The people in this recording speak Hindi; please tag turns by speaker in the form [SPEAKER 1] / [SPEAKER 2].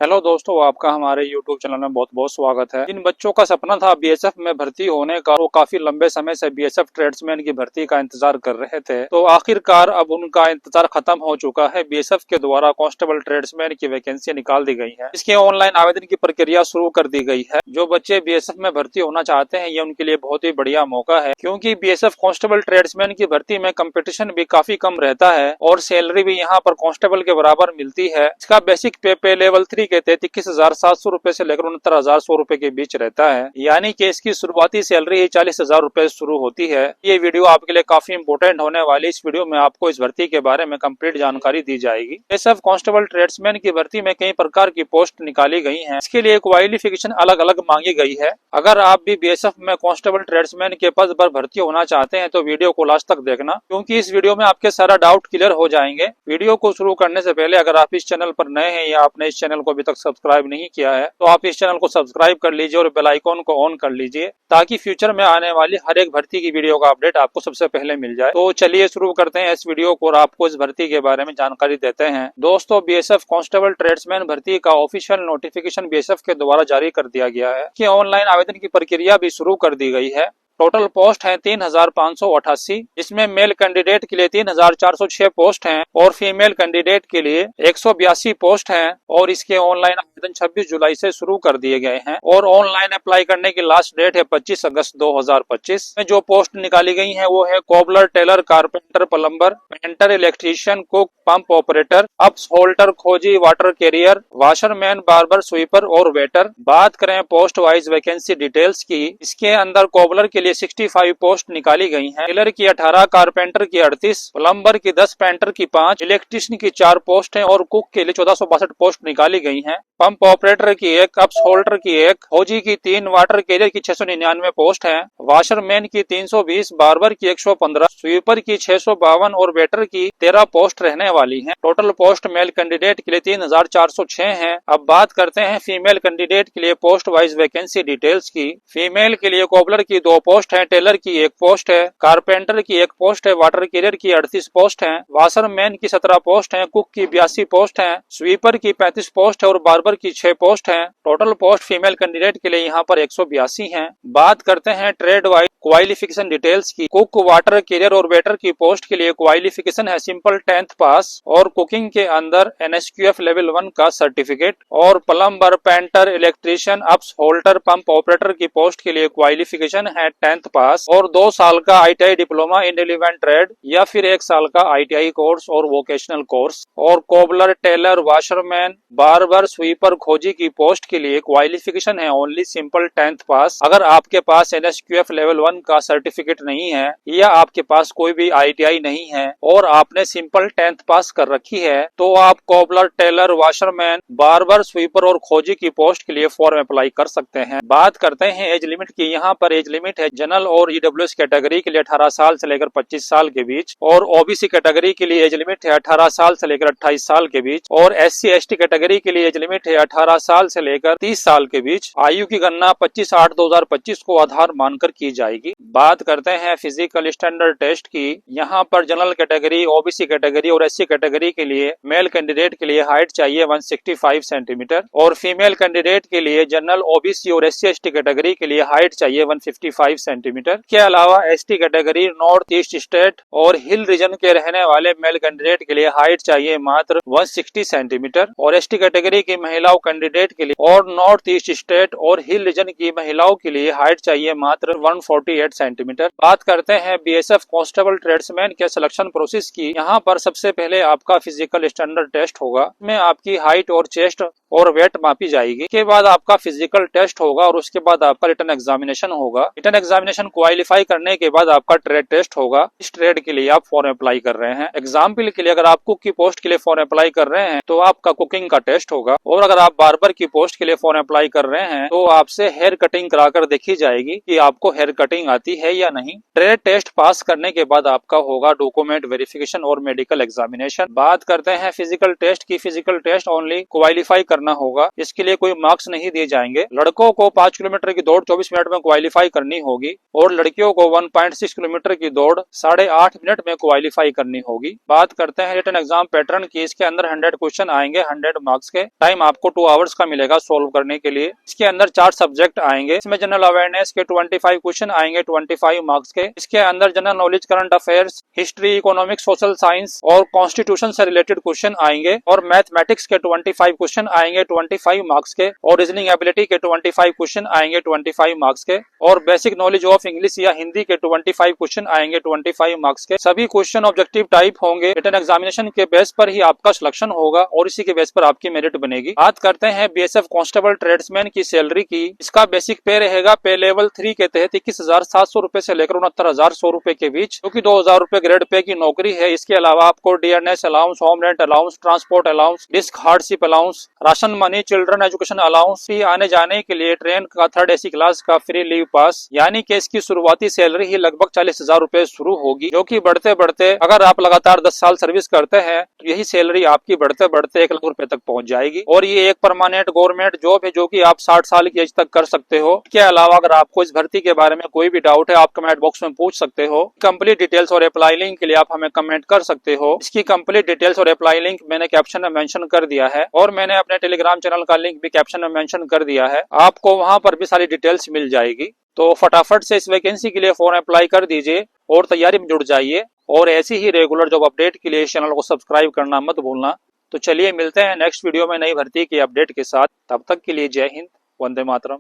[SPEAKER 1] हेलो दोस्तों, आपका हमारे YouTube चैनल में बहुत बहुत स्वागत है। जिन बच्चों का सपना था बीएसएफ में भर्ती होने का, वो काफी लंबे समय से बीएसएफ ट्रेड्समैन की भर्ती का इंतजार कर रहे थे, तो आखिरकार अब उनका इंतजार खत्म हो चुका है। बीएसएफ के द्वारा कांस्टेबल ट्रेड्समैन की वैकेंसी निकाल दी गई है। इसके ऑनलाइन आवेदन की प्रक्रिया शुरू कर दी गई है। जो बच्चे बीएसएफ में भर्ती होना चाहते हैं, ये उनके लिए बहुत ही बढ़िया मौका है, क्योंकि बीएसएफ कांस्टेबल ट्रेड्समैन की भर्ती में कंपटीशन भी काफी कम रहता है और सैलरी भी यहाँ पर कांस्टेबल के बराबर मिलती है। इसका बेसिक पे लेवल 3 के तहत 21,700 रुपए से लेकर 69,100 रुपए के बीच रहता है, यानी कि इसकी शुरुआती सैलरी ही 40,000 रुपए शुरू होती है। ये वीडियो आपके लिए काफी इंपोर्टेंट होने वाली। इस वीडियो में आपको इस भर्ती के बारे में कंप्लीट जानकारी दी जाएगी। बीएसएफ कांस्टेबल ट्रेड्समैन की भर्ती में कई प्रकार की पोस्ट निकाली गई है। इसके लिए क्वालिफिकेशन अलग अलग मांगी गई है। अगर आप भी बीएसएफ में कांस्टेबल ट्रेड्समैन के पद पर भर्ती होना चाहते हैं तो वीडियो को लास्ट तक देखना, क्योंकि इस वीडियो में आपके सारा डाउट क्लियर हो जाएंगे। वीडियो को शुरू करने से पहले अगर आप इस चैनल पर नए हैं या आपने इस चैनल को अभी तक सब्सक्राइब नहीं किया है तो आप इस चैनल को सब्सक्राइब कर लीजिए और बेल आइकॉन को ऑन कर लीजिए, ताकि फ्यूचर में आने वाली हर एक भर्ती की वीडियो का अपडेट आपको सबसे पहले मिल जाए। तो चलिए शुरू करते हैं इस वीडियो को और आपको इस भर्ती के बारे में जानकारी देते हैं। दोस्तों, बीएसएफ कांस्टेबल ट्रेड्समैन भर्ती का ऑफिशियल नोटिफिकेशन बीएसएफ के द्वारा जारी कर दिया गया है कि ऑनलाइन आवेदन की प्रक्रिया भी शुरू कर दी गई है। टोटल पोस्ट है 3,588, जिसमें मेल कैंडिडेट के लिए 3,406 पोस्ट हैं और फीमेल कैंडिडेट के लिए 182 पोस्ट हैं और इसके ऑनलाइन आवेदन 26 जुलाई से शुरू कर दिए गए हैं और ऑनलाइन अप्लाई करने की लास्ट डेट है 25 अगस्त 2025 में। जो पोस्ट निकाली गई है वो है cobbler, tailor, carpenter, plumber, painter, electrician, cook, pump operator, ups holder, खोजी, water carrier, washerman, barber, sweeper और वेटर। बात करें पोस्ट वाइज वैकेंसी डिटेल्स की, इसके अंदर कोबलर के लिए 65 पोस्ट निकाली गई हैं, टेलर की 18, कारपेंटर की 38, प्लम्बर की 10, पेंटर की 5, इलेक्ट्रीशियन की 4 पोस्ट हैं और कुक के लिए 1462 पोस्ट निकाली गई हैं। पंप ऑपरेटर की 1, अप्स होल्डर की 1, खोजी की 3, वाटर कैरियर की 699 पोस्ट हैं, वाशरमैन की 320, बार्बर की 115, स्वीपर की 652 और वेटर की 13 पोस्ट रहने वाली हैं। टोटल पोस्ट मेल कैंडिडेट के लिए 3,406 हैं। अब बात करते हैं फीमेल कैंडिडेट के लिए पोस्ट वाइज वैकेंसी डिटेल्स की। फीमेल के लिए कोबलर की 2 पोस्ट है, टेलर की 1 पोस्ट है, कारपेंटर की 1 पोस्ट है, वाटर कैरियर की 38 पोस्ट है, वाशरमैन की 17 पोस्ट है, कुक की 82 पोस्ट है, स्वीपर की 35 पोस्ट है और बार्बर की 6 पोस्ट है। टोटल पोस्ट फीमेल कैंडिडेट के लिए यहाँ पर 182 हैं। बात करते हैं ट्रेड वाइज क्वालिफिकेशन डिटेल्स की। कुक, वाटर कैरियर और वेटर की पोस्ट के लिए क्वालिफिकेशन है सिंपल 10th पास और कुकिंग के अंदर NSQF लेवल 1 का सर्टिफिकेट। और plumber, painter, electrician, ups holder, pump operator की पोस्ट के लिए क्वालिफिकेशन है 10th पास और 2 साल का ITI diploma in relevant trade या फिर 1 साल का ITI कोर्स और वोकेशनल कोर्स। और cobbler, tailor, washerman, barber, sweeper, खोजी की पोस्ट के लिए क्वालिफिकेशन है ओनली सिंपल 10th पास। अगर आपके पास NSQF लेवल 1 का सर्टिफिकेट नहीं है या आपके पास कोई भी ITI नहीं है और आपने सिंपल 10th पास कर रखी है तो आप cobbler, tailor, washerman, barber, sweeper और खोजी की पोस्ट के लिए फॉर्म अप्लाई कर सकते हैं। बात करते हैं एज लिमिट की। यहाँ पर एज लिमिट है जनरल और EWS कैटेगरी के लिए 18 साल से लेकर 25 साल के बीच और OBC कैटेगरी के लिए एज लिमिट है 18 साल से लेकर 28 साल के बीच और SC ST कैटेगरी के लिए एज लिमिट है 18 साल से लेकर 30 साल के बीच। आयु की गणना 25/8/2025 को आधार मानकर की जाएगी। बात करते हैं फिजिकल स्टैंडर्ड टेस्ट की। यहाँ पर जनरल कैटेगरी, OBC कैटेगरी और SC कैटेगरी के लिए मेल कैंडिडेट के लिए हाइट चाहिए 165 सेंटीमीटर और फीमेल कैंडिडेट के लिए जनरल, OBC और SC ST कैटेगरी के लिए हाइट चाहिए 155 सेंटीमीटर। के अलावा ST category, north east state और हिल रीजन के रहने वाले मेल कैंडिडेट के लिए हाइट चाहिए मात्र 160 सेंटीमीटर और ST कैटेगरी की महिलाओं कैंडिडेट के लिए और नॉर्थ ईस्ट स्टेट और हिल रीजन की महिलाओं के लिए हाइट चाहिए मात्र 148 सेंटीमीटर। बात करते हैं BSF कांस्टेबल ट्रेड्समैन के सिलेक्शन प्रोसेस की। यहाँ पर सबसे पहले आपका फिजिकल स्टैंडर्ड टेस्ट होगा, में आपकी हाइट और चेस्ट और वेट मापी जाएगी। के बाद आपका फिजिकल टेस्ट होगा और उसके बाद आपका रिटन एग्जामिनेशन होगा। रिटन एग्जामिनेशन क्वालिफाई करने के बाद आपका ट्रेड टेस्ट होगा। इस ट्रेड के लिए आप फॉर्म अप्लाई कर रहे हैं। एग्जाम्पल के लिए अगर आप कुक की पोस्ट के लिए फॉर्म अप्लाई कर रहे हैं तो आपका कुकिंग का टेस्ट होगा और अगर आप बार्बर की पोस्ट के लिए फॉर्म अप्लाई कर रहे हैं तो आपसे हेयर कटिंग कराकर देखी जाएगी कि आपको हेयर कटिंग आती है या नहीं। ट्रेड टेस्ट पास करने के बाद आपका होगा डॉक्यूमेंट वेरिफिकेशन और मेडिकल एग्जामिनेशन। बात करते हैं फिजिकल टेस्ट की। फिजिकल टेस्ट ओनली क्वालिफाई करने करना होगा। इसके लिए कोई मार्क्स नहीं दिए जाएंगे। लड़कों को 5 किलोमीटर की दौड़ 24 मिनट में क्वालिफाई करनी होगी और लड़कियों को 1.6 किलोमीटर की दौड़ 8.5 मिनट में क्वालिफाई करनी होगी। बात करते हैं रिटन एग्जाम पैटर्न की। इसके अंदर 100 क्वेश्चन आएंगे 100 मार्क्स के। टाइम आपको 2 आवर्स का मिलेगा सोल्व करने के लिए। इसके अंदर 4 सब्जेक्ट आएंगे। इसमें जनरल अवेयरनेस के 25 क्वेश्चन आएंगे 25 मार्क्स के। इसके अंदर general knowledge, current affairs, history, economics, social science और कॉन्स्टिट्यूशन से रिलेटेड क्वेश्चन आएंगे। और मैथमेटिक्स के 25 क्वेश्चन आएंगे 25 मार्क्स के। और रीजनिंग एबिलिटी के 25 क्वेश्चन आएंगे 25 मार्क्स के। और बेसिक नॉलेज ऑफ इंग्लिश या हिंदी के 25 क्वेश्चन आएंगे 25 मार्क्स के। सभी क्वेश्चन ऑब्जेक्टिव टाइप होंगे। रिटन एग्जामिनेशन के बेस पर ही आपका सिलेक्शन होगा और इसी के बेस पर आपकी मेरिट बनेगी। बात करते हैं बीएसएफ कांस्टेबल ट्रेड्समैन की सैलरी की। इसका बेसिक पे रहेगा पे लेवल 3 के तहत 21,700 रुपए से लेकर 69,100 रुपए के बीच, जो कि 2,000 रुपए ग्रेड पे की नौकरी है। इसके अलावा आपको DNS allowance, home rent allowance, transport allowance, disc hardship allowance, ration money, children education allowance, आने जाने के लिए ट्रेन का 3rd AC क्लास का फ्री लीव पास। यानी कि इसकी शुरुआती सैलरी ही लगभग 40,000 रुपए शुरू होगी, जो कि बढ़ते बढ़ते अगर आप लगातार 10 साल सर्विस करते हैं तो यही सैलरी आपकी बढ़ते बढ़ते 1 लाख रुपए तक पहुंच जाएगी। और ये एक परमानेंट गवर्नमेंट जॉब है, जो कि आप 60 साल की एज तक कर सकते हो। इसके अलावा अगर आपको इस भर्ती के बारे में कोई भी डाउट है, आप कमेंट बॉक्स में पूछ सकते हो। कंप्लीट डिटेल्स और अप्लाई लिंक के लिए आप हमें कमेंट कर सकते हो। इसकी कंप्लीट डिटेल्स और अप्लाई लिंक मैंने कैप्शन में मेंशन कर दिया है और मैंने अपने टेलीग्राम चैनल का लिंक भी कैप्शन में मेंशन कर दिया है। आपको वहां पर भी सारी डिटेल्स मिल जाएगी। तो फटाफट से इस वैकेंसी के लिए फॉर्म अप्लाई कर दीजिए और तैयारी में जुट जाइए। और ऐसी ही रेगुलर जॉब अपडेट के लिए इस चैनल को सब्सक्राइब करना मत भूलना। तो चलिए मिलते हैं नेक्स्ट वीडियो में नई भर्ती की अपडेट के साथ। तब तक के लिए जय हिंद, वंदे मातरम।